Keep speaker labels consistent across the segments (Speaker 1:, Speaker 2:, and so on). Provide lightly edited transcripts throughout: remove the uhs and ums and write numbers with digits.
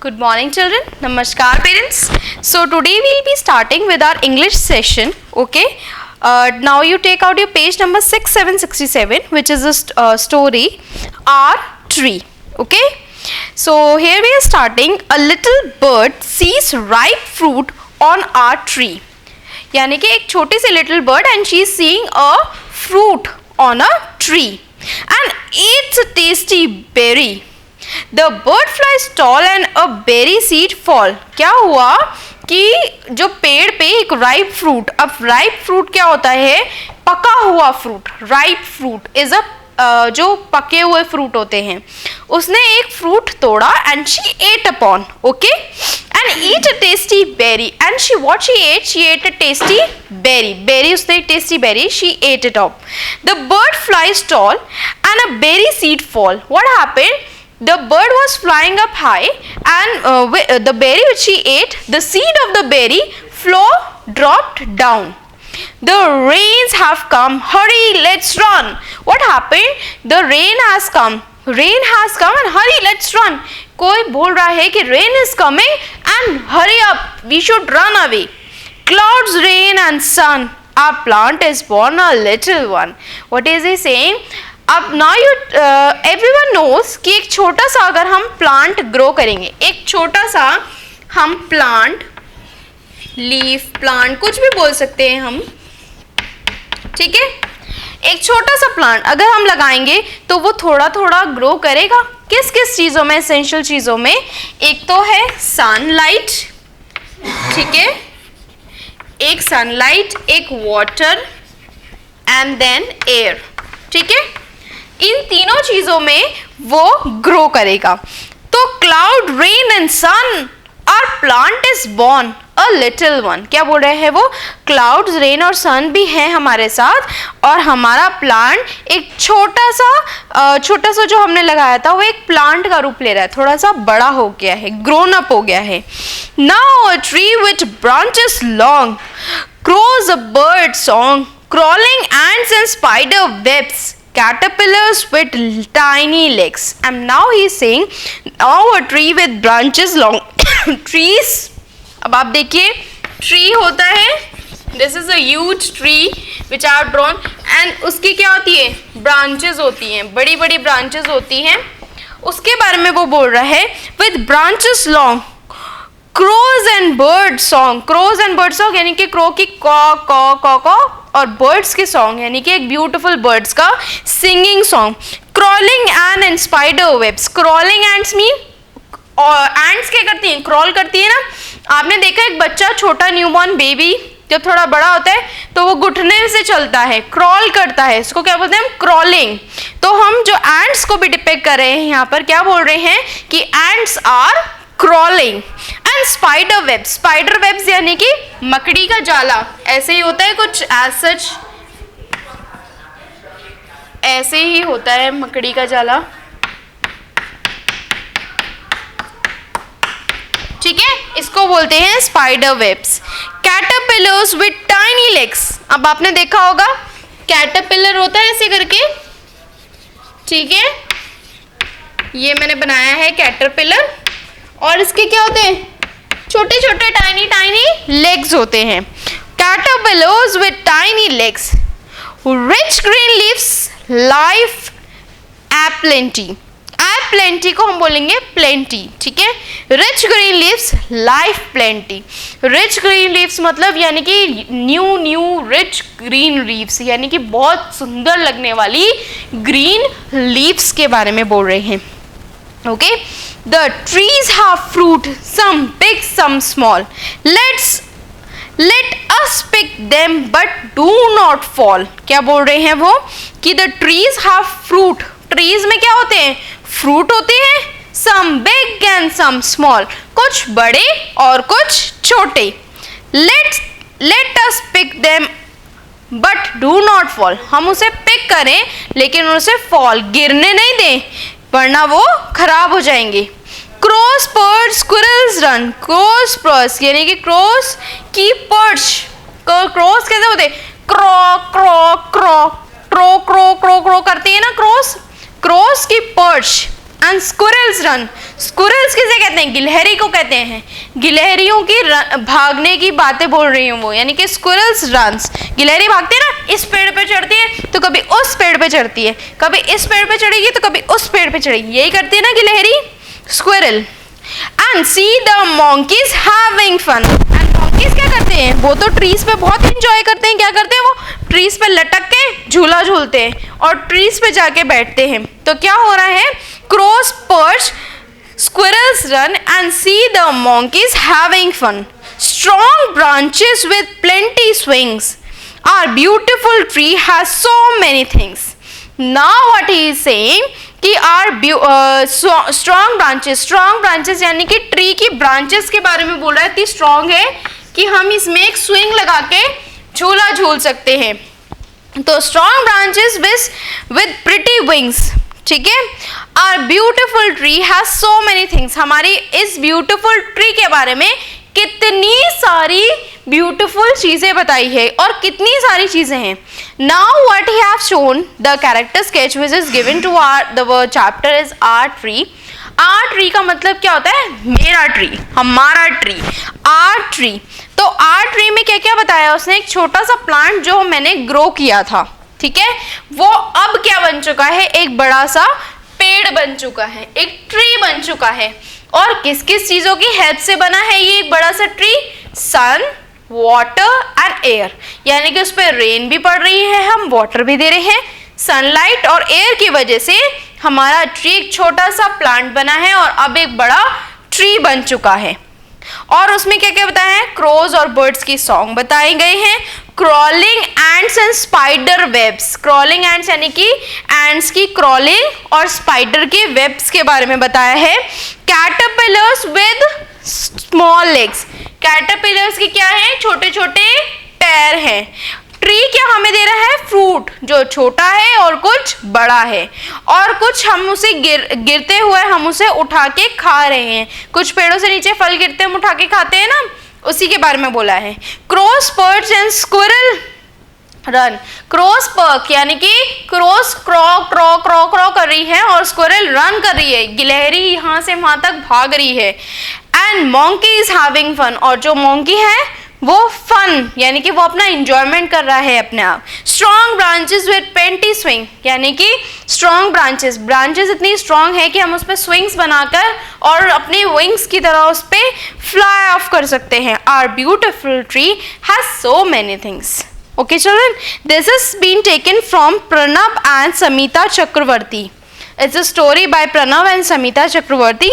Speaker 1: Good morning children. Namaskar parents. So today we will be starting with our English session. Okay. Now you take out your page number 6767 which is a story Our Tree. Okay. So here we are starting. A little bird sees ripe fruit on our tree. यानी कि एक छोटी सी little bird and she is seeing a fruit on a tree and eats a tasty berry. The bird flies tall and a berry seed fall. क्या हुआ कि जो पेड़ पे एक राइप फ्रूट, अब राइप फ्रूट क्या होता है? पका हुआ fruit. Ripe fruit is a जो पके हुए फ्रूट होते हैं. उसने एक फ्रूट तोड़ा and she ate upon, okay, and eat a tasty berry. And she what she ate? She ate a tasty berry. Berry उसने tasty berry. She ate it up. The bird flies tall and a berry seed fall. What happened? The bird was flying up high and the berry which she ate, the seed of the berry dropped down. The rains have come. Hurry, let's run. What happened? The rain has come. Rain has come and hurry, let's run. कोई बोल रहा है कि rain is coming and hurry up. We should run away. Clouds, rain and sun. Our plant is born a little one. What is he saying? अब now you everyone knows कि एक छोटा सा अगर हम प्लांट ग्रो करेंगे, एक छोटा सा हम प्लांट, लीफ प्लांट कुछ भी बोल सकते हैं हम, ठीक है. एक छोटा सा प्लांट अगर हम लगाएंगे तो वो थोड़ा थोड़ा ग्रो करेगा. किस किस चीज़ों में? एसेंशियल चीज़ों में. एक तो है सनलाइट, ठीक है, एक सनलाइट, एक वाटर एंड देन एयर, ठीक है. इन तीनों चीजों में वो ग्रो करेगा. तो cloud, rain and sun, our plant is born a little one. क्या बोल रहे हैं वो? क्लाउड्स, रेन और सन भी हैं हमारे साथ और हमारा प्लांट एक छोटा सा जो हमने लगाया था वो एक प्लांट का रूप ले रहा है, थोड़ा सा बड़ा हो गया है, ग्रोन अप हो गया है. Now a tree with branches long crows a bird song, crawling ants and spider webs, caterpillars with tiny legs. And now he is saying, now a tree with branches long. Trees, अब आप देखिए tree होता है, this is a huge tree which are drawn and उसकी क्या होती है? branches होती हैं, बड़ी बड़ी branches होती हैं. उसके बारे में वो बोल रहा है with branches long, crows and bird song. crows and bird song यानी कि crow की कॉ और birds के song यानी कि एक beautiful birds का singing song. crawling ant and spider webs. crawling ants mean ants क्या करती हैं? crawl करती है ना. आपने देखा एक बच्चा, छोटा न्यूबॉर्न बेबी जब थोड़ा बड़ा होता है तो वो घुटने से चलता है, क्रॉल करता है, इसको क्या बोलते हैं हम? क्रॉलिंग. तो हम जो एंट्स को भी डिपेक्ट कर रहे हैं यहाँ पर, क्या बोल रहे हैं कि ants are crawling. And spider webs. Spider webs यानी कि मकड़ी का जाला. ऐसे ही होता है कुछ, एज सच ऐसे ही होता है मकड़ी का जाला, ठीक है, इसको बोलते हैं spider webs. Caterpillars with tiny legs. अब आपने देखा होगा कैटरपिलर होता है ऐसे करके, ठीक है, ये मैंने बनाया है कैटरपिलर और इसके क्या होते हैं? छोटे छोटे टाइनी लेग्स होते हैं. Caterpillars with tiny legs, rich green leaves, life aplenty. Aplenty को हम बोलेंगे प्लेंटी, ठीक है. Rich green leaves, life plenty. Rich green leaves मतलब यानी कि न्यू रिच ग्रीन लीव्स यानी कि बहुत सुंदर लगने वाली ग्रीन लीव्स के बारे में बोल रहे हैं. Okay, the trees have fruit, some big, some small. Let us pick them, but do not fall. क्या बोल रहे हैं वो कि the trees have fruit. trees में क्या होते हैं? fruit होते हैं. some big and some small. कुछ बड़े और कुछ छोटे. let us pick them, but do not fall. हम उसे पिक करें लेकिन उसे fall, गिरने नहीं दें वरना वो खराब हो जाएंगे. Crows perch, squirrels run. Crows perch यानी कि crows की perch. crows कैसे होते? क्रॉ करती है ना crows. crows की perch and squirrels run. Squirrels किसे कहते हैं? गिलहरी को कहते हैं। गिलहरियों की भागने की बातें बोल रही हूँ वो, यानी कि स्क्विरल्स रन्स। गिलहरी भागती है ना, इस पेड़ पे चढ़ती है तो कभी उस पेड़ पे चढ़ती है, कभी इस पेड़ पे चढ़ेगी तो कभी उस पेड़ पे चढ़ेगी, यही करती है ना गिलहरी, squirrel. And see the monkeys having fun. And monkeys क्या करते हैं? वो तो ट्रीज पे बहुत इंजॉय करते हैं। क्या करते हैं वो? ट्रीज पे लटक के झूला झूलते हैं और ट्रीज पे जाके बैठते हैं। तो क्या हो रहा है? Crows perch, squirrels run and see the monkeys having fun. Strong branches with plenty swings. Our beautiful tree has so many things. Now what he is saying कि our strong branches यानी कि ट्री की branches के बारे में बोल रहा है। इतनी स्ट्रॉन्ग है कि हम इसमें एक स्विंग लगा के झूला झूल सकते हैं। तो strong branches with pretty wings, ठीक है। Our beautiful tree has so many things. हमारी इस ब्यूटिफुल ट्री के बारे में कितनी सारी ब्यूटिफुल चीजें बताई है और कितनी सारी चीजें हैं। Now what he have shown the character sketch which is given to the chapter is our tree. Our tree का मतलब क्या होता है? मेरा ट्री, हमारा ट्री, आर ट्री। तो आर ट्री में क्या क्या बताया उसने? एक छोटा सा प्लांट जो मैंने ग्रो किया था, ठीक है, वो अब क्या बन चुका है? एक बड़ा सा पेड़ बन चुका है, एक ट्री बन चुका है। और किस किस चीजों की हेल्प से बना है ये एक बड़ा सा tree? Sun, water and air, यानी कि उस पर रेन भी पड़ रही है, हम वाटर भी दे रहे हैं। सनलाइट और एयर की वजह से हमारा ट्री एक छोटा सा प्लांट बना है और अब एक बड़ा ट्री बन चुका है। और उसमें क्या क्या बताया है? क्रोज और बर्ड्स की सॉन्ग बताए गए हैं। Crawling ants and spider webs. Crawling ants यानी कि एंड्स की क्रॉलिंग और स्पाइडर के वेब्स के बारे में बताया है। Caterpillars with small legs. Caterpillars की क्या है? छोटे छोटे पैर हैं। ट्री क्या हमें दे रहा है? फ्रूट, जो छोटा है और कुछ बड़ा है, और कुछ हम उसे गिरते हुए हम उसे उठा के खा रहे हैं। कुछ पेड़ों से नीचे फल गिरते हम उठा के खाते हैं ना, उसी के बारे में बोला है। Crows perch and squirrel run. Crows perch यानी कि क्रोस क्रॉ क्रॉ क्रॉ क्रॉ कर रही है और स्क्विरल रन कर रही है, गिलहरी यहाँ से वहां तक भाग रही है। And monkey is having fun. और जो मोंकी है वो फन यानी कि वो अपना इंजॉयमेंट कर रहा है अपने आप। Strong branches with Penty swing, यानी कि स्ट्रॉन्ग ब्रांचेस इतनी स्ट्रॉन्ग है कि हम उस पर स्विंग्स बनाकर और अपनी विंग्स की तरह उस पर फ्लाई ऑफ कर सकते हैं। Our beautiful tree has so many things. Okay children, this has been taken from Pranav and Samita Chakravarti. It's a story by Pranav and Samita Chakravarti.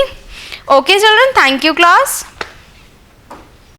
Speaker 1: Okay children, thank you class.